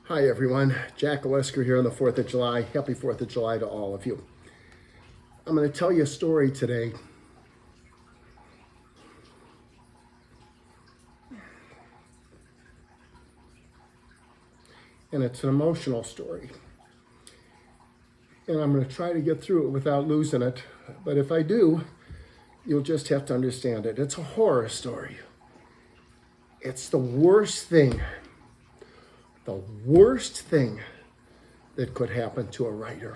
Hi everyone, Jack Olesker here on the 4th of July. Happy 4th of July to all of you. I'm going to tell you a story today. And it's an emotional story. And I'm going to try to get through it without losing it. But if I do, you'll just have to understand it. It's a horror story. It's the worst thing that could happen to a writer.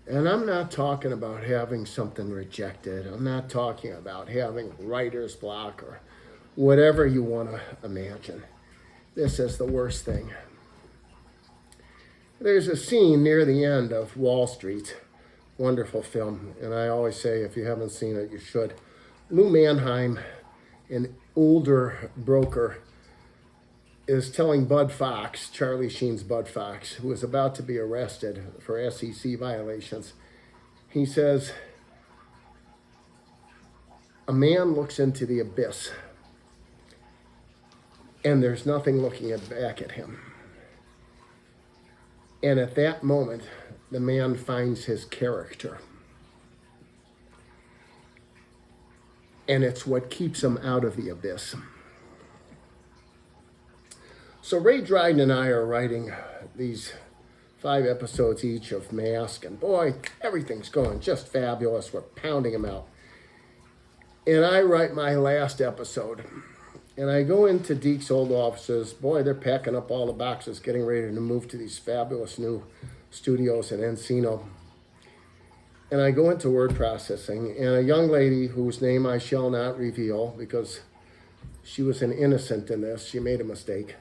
And I'm not talking about having something rejected. I'm not talking about having writer's block or whatever you want to imagine. This is the worst thing. There's a scene near the end of Wall Street. Wonderful film. And I always say, if you haven't seen it, you should. Lou Mannheim, an older broker, is telling Bud Fox, Charlie Sheen's Bud Fox, who is about to be arrested for SEC violations, he says, a man looks into the abyss and there's nothing looking back at him. And at that moment, the man finds his character. And it's what keeps him out of the abyss. So Ray Dryden and I are writing these 5 episodes each of Mask, and boy, everything's going just fabulous. We're pounding them out. And I write my last episode, and I go into DIC's old offices. Boy, they're packing up all the boxes, getting ready to move to these fabulous new studios in Encino. And I go into word processing, and a young lady whose name I shall not reveal because she was an innocent in this, she made a mistake.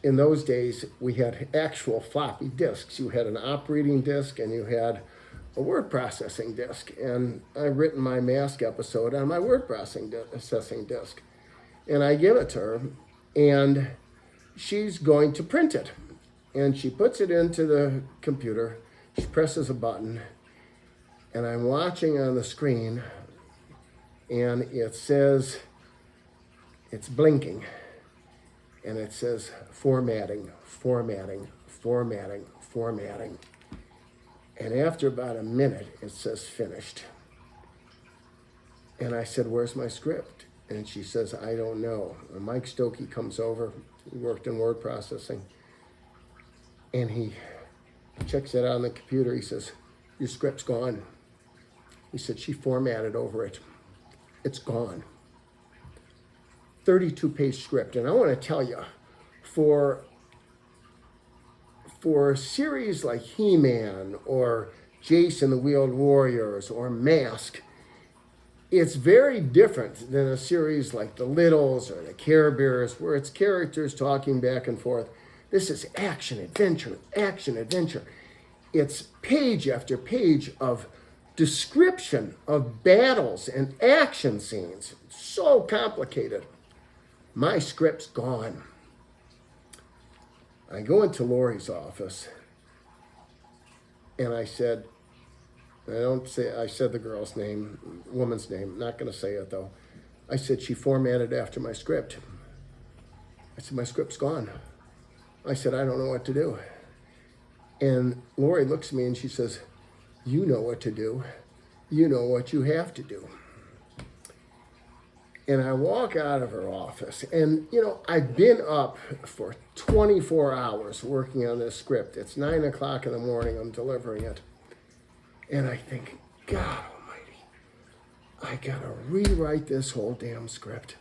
In those days, we had actual floppy disks. You had an operating disk and you had a word processing disk. And I've written my Mask episode on my word processing disk. And I give it to her, and she's going to print it. And she puts it into the computer. She presses a button, and I'm watching on the screen, and it says, it's blinking. And it says formatting, formatting, formatting, formatting. And after about a minute, it says finished. And I said, where's my script? And she says, I don't know. And Mike Stokey comes over, he worked in word processing, and he checks it out on the computer. He says, your script's gone. He said, she formatted over it. It's gone. 32-page script. And I want to tell you, for a series like He-Man or Jason the Wheeled Warriors or Mask, it's very different than a series like The Littles or the Care Bears, where it's characters talking back and forth. This is action, adventure, action, adventure. It's page after page of description of battles and action scenes. It's so complicated. My script's gone. I go into Lori's office, and I said, I said the girl's name, woman's name, not going to say it though. I said, she formatted after my script. I said, my script's gone. I said, I don't know what to do. And Lori looks at me and she says, you know what to do. You know what you have to do. And I walk out of her office, and, I've been up for 24 hours working on this script. It's 9 o'clock in the morning, I'm delivering it. And I think, God almighty, I gotta rewrite this whole damn script.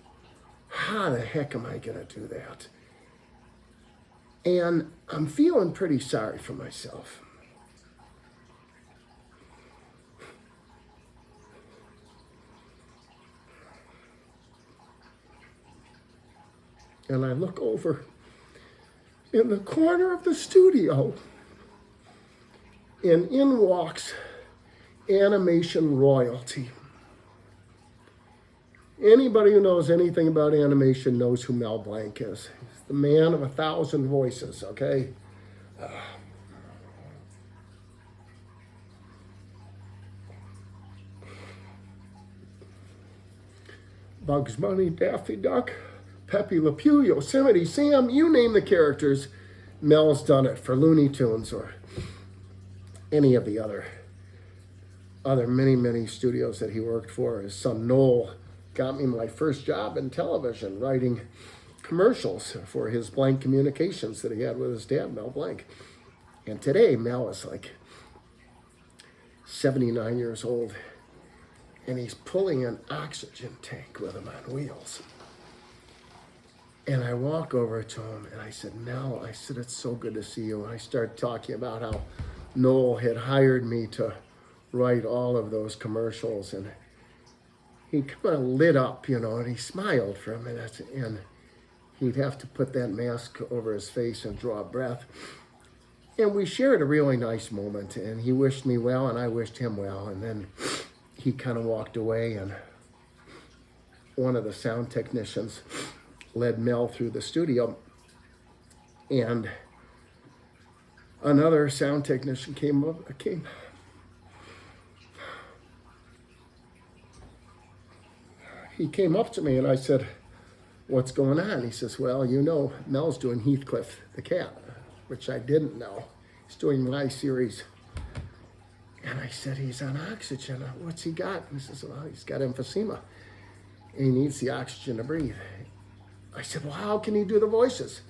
How the heck am I gonna do that? And I'm feeling pretty sorry for myself. And I look over in the corner of the studio, and in walks animation royalty. Anybody who knows anything about animation knows who Mel Blanc is. He's the man of 1,000 voices, okay? Bugs Bunny, Daffy Duck, Pepe Le Pew, Yosemite Sam, you name the characters, Mel's done it for Looney Tunes or any of the other many studios that he worked for. His son Noel got me my first job in television, writing commercials for his Blank Communications that he had with his dad, Mel Blanc. And today, Mel is like 79 years old, and he's pulling an oxygen tank with him on wheels. And I walk over to him, and I said, Mel, I said, it's so good to see you. And I started talking about how Noel had hired me to write all of those commercials, and he kind of lit up, and he smiled for a minute, and he'd have to put that mask over his face and draw a breath. And we shared a really nice moment, and he wished me well, and I wished him well, and then he kind of walked away, and one of the sound technicians led Mel through the studio, and another sound technician came. He came up to me, and I said, what's going on? He says, well, Mel's doing Heathcliff the cat, which I didn't know. He's doing my series. And I said, he's on oxygen. What's he got? He says, well, he's got emphysema. And he needs the oxygen to breathe. I said, well, how can he do the voices?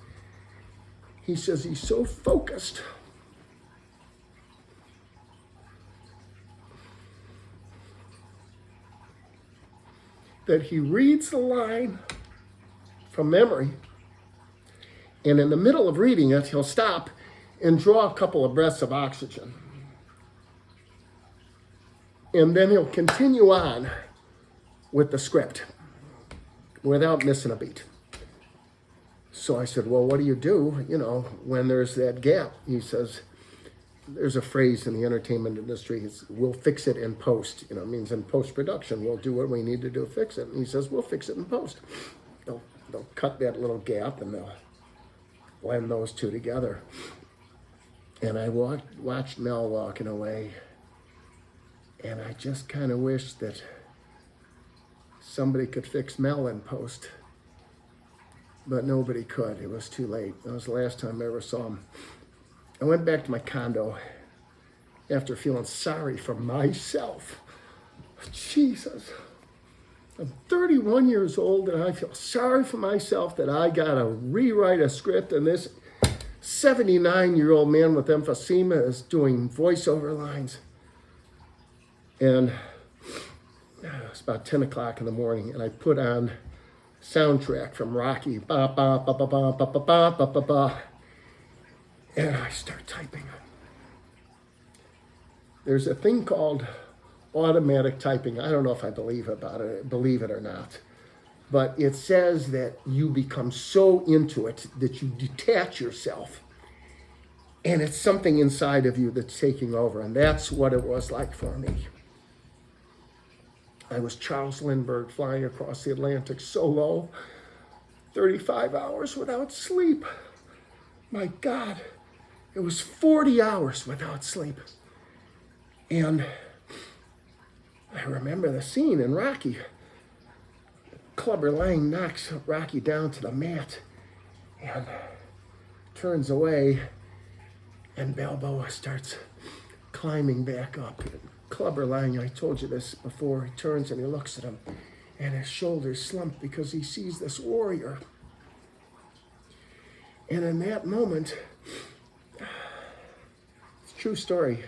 He says, he's so focused that he reads the line from memory, and in the middle of reading it, he'll stop and draw a couple of breaths of oxygen. And then he'll continue on with the script without missing a beat. So I said, well, what do you do, when there's that gap? He says, there's a phrase in the entertainment industry, it's, we'll fix it in post. It means in post-production, we'll do what we need to do to fix it. And he says, we'll fix it in post. They'll cut that little gap, and they'll blend those two together. And I watched Mel walking away, and I just kind of wished that somebody could fix Mel in post. But nobody could. It was too late. That was the last time I ever saw him. I went back to my condo after feeling sorry for myself. Jesus. I'm 31 years old, and I feel sorry for myself that I got to rewrite a script, and this 79-year-old man with emphysema is doing voiceover lines. And it's about 10 o'clock in the morning, and I put on soundtrack from Rocky. Ba, ba, ba, ba, ba, ba, ba, ba, ba, ba, ba. And I start typing. There's a thing called automatic typing. I don't know if I believe it or not. But it says that you become so into it that you detach yourself. And it's something inside of you that's taking over. And that's what it was like for me. I was Charles Lindbergh flying across the Atlantic solo, 35 hours without sleep. My God, it was 40 hours without sleep. And I remember the scene in Rocky. Clubber Lang knocks Rocky down to the mat and turns away, and Balboa starts climbing back up. Clubber Lang, I told you this before, he turns and he looks at him, and his shoulders slump because he sees this warrior. And in that moment, it's a true story,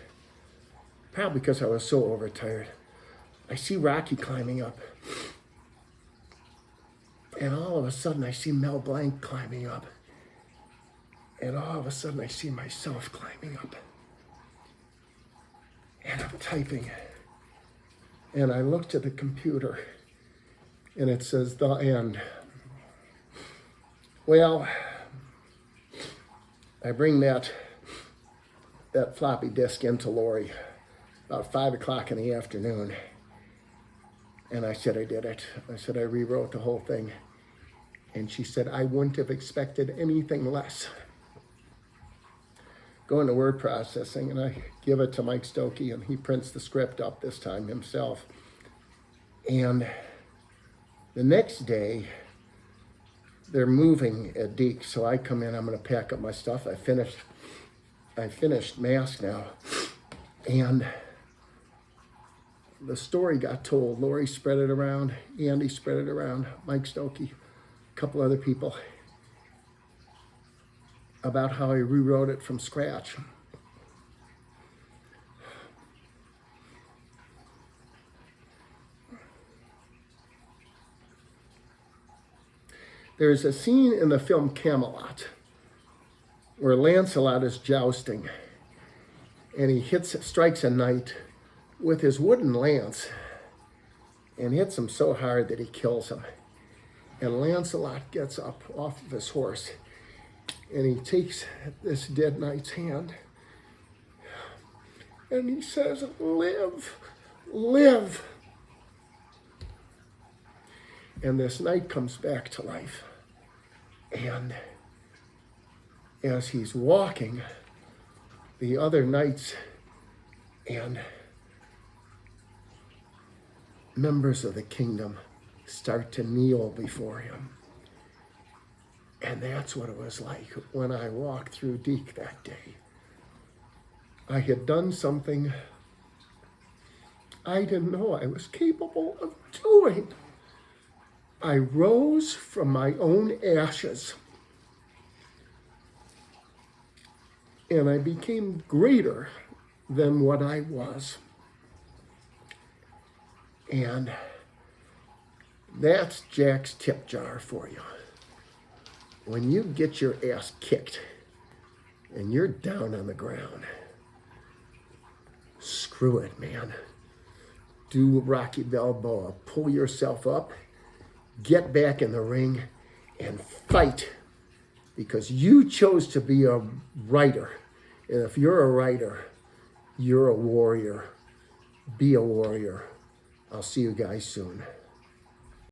probably because I was so overtired, I see Rocky climbing up. And all of a sudden, I see Mel Blanc climbing up. And all of a sudden, I see myself climbing up. And I'm typing. And I look to the computer, and it says, the end. Well, I bring that floppy disk into Lori about 5 o'clock in the afternoon. And I said, I did it. I said, I rewrote the whole thing. And she said, I wouldn't have expected anything less. Go into word processing, and I give it to Mike Stokey, and he prints the script up this time himself. And the next day, they're moving at DIC, so I come in, I'm going to pack up my stuff. I finished Mask now, and the story got told. Lori spread it around, Andy spread it around, Mike Stokey, a couple other people, about how he rewrote it from scratch. There's a scene in the film Camelot where Lancelot is jousting, and he strikes a knight with his wooden lance and hits him so hard that he kills him. And Lancelot gets up off of his horse and he takes this dead knight's hand and he says, "Live, live." And this knight comes back to life. And as he's walking, the other knights and members of the kingdom start to kneel before him. And that's what it was like when I walked through DIC that day. I had done something I didn't know I was capable of doing. I rose from my own ashes, and I became greater than what I was. And that's Jack's tip jar for you. When you get your ass kicked and you're down on the ground, screw it, man. Do Rocky Balboa. Pull yourself up, get back in the ring, and fight. Because you chose to be a writer. And if you're a writer, you're a warrior. Be a warrior. I'll see you guys soon.